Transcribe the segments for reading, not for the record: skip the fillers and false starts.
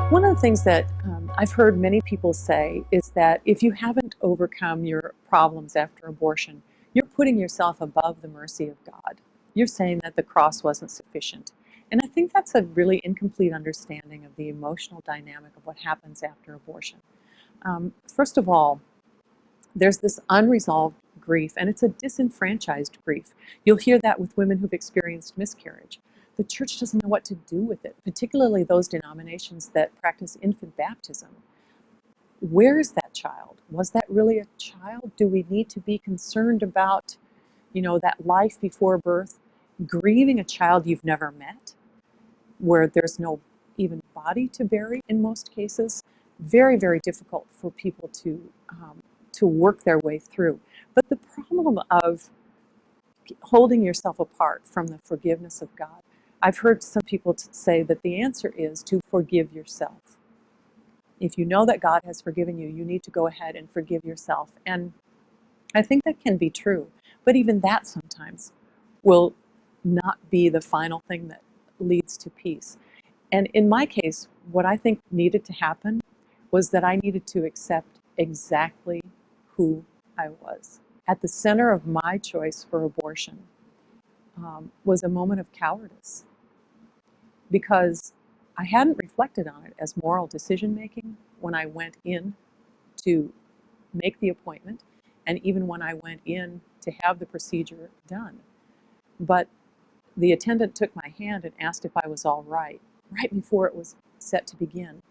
One of the things that I've heard many people say is that if you haven't overcome your problems after abortion, you're putting yourself above the mercy of God. You're saying that the cross wasn't sufficient. And I think that's a really incomplete understanding of the emotional dynamic of what happens after abortion. First of all, there's this unresolved grief, and it's a disenfranchised grief. You'll hear that with women who've experienced miscarriage. The church doesn't know what to do with it, particularly those denominations that practice infant baptism. Where is that child? Was that really a child? Do we need to be concerned about, that life before birth, grieving a child you've never met, where there's no even body to bury in most cases? Very, very difficult for people to work their way through. But the problem of holding yourself apart from the forgiveness of God, I've heard some people say that the answer is to forgive yourself. If you know that God has forgiven you, you need to go ahead and forgive yourself. And I think that can be true, but even that sometimes will not be the final thing that leads to peace. And in my case, what I think needed to happen was that I needed to accept exactly who I was. At the center of my choice for abortion was a moment of cowardice, because I hadn't reflected on it as moral decision making when I went in to make the appointment, and even when I went in to have the procedure done. But the attendant took my hand and asked if I was all right before it was set to begin.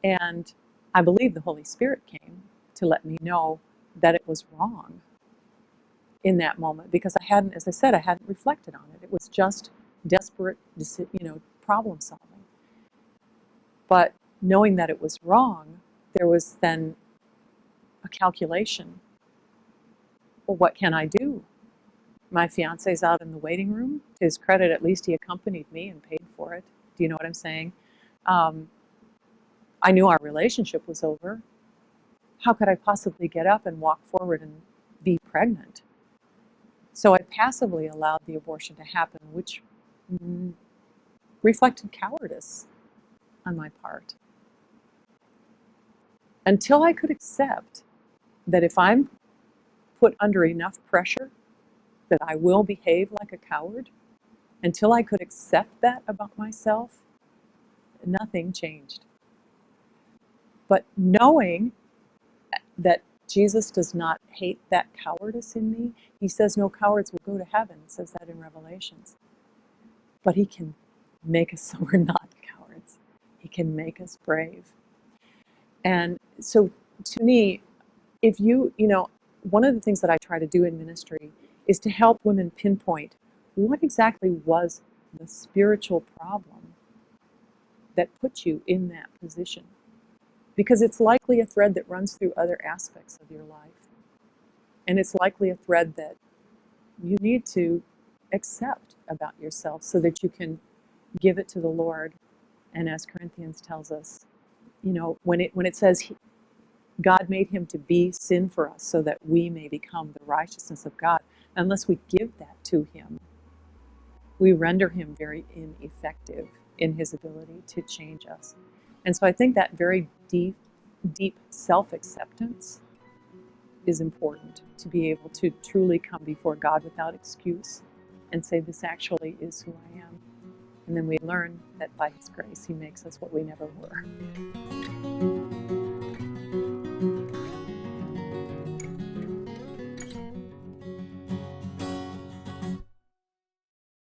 And I believe the Holy Spirit came to let me know that it was wrong in that moment, because I hadn't, as I said, I hadn't reflected on it. It was just desperate, problem solving. But knowing that it was wrong, there was then a calculation. Well, what can I do? My fiance's out in the waiting room. To his credit, at least he accompanied me and paid for it. Do you know what I'm saying? I knew our relationship was over. How could I possibly get up and walk forward and be pregnant? So I passively allowed the abortion to happen, which reflected cowardice on my part. Until I could accept that if I'm put under enough pressure that I will behave like a coward, until I could accept that about myself, nothing changed. But knowing that Jesus does not hate that cowardice in me, he says no cowards will go to heaven, he says that in Revelations. But he can make us so we're not cowards. He can make us brave. And so to me, if one of the things that I try to do in ministry is to help women pinpoint what exactly was the spiritual problem that put you in that position. Because it's likely a thread that runs through other aspects of your life. And it's likely a thread that you need to accept about yourself so that you can give it to the Lord. And as Corinthians tells us, when it says God made him to be sin for us so that we may become the righteousness of God, unless we give that to him, we render him very ineffective in his ability to change us. And so I think that very deep self-acceptance is important, to be able to truly come before God without excuse and say, this actually is who I am. And then we learn that by his grace, he makes us what we never were.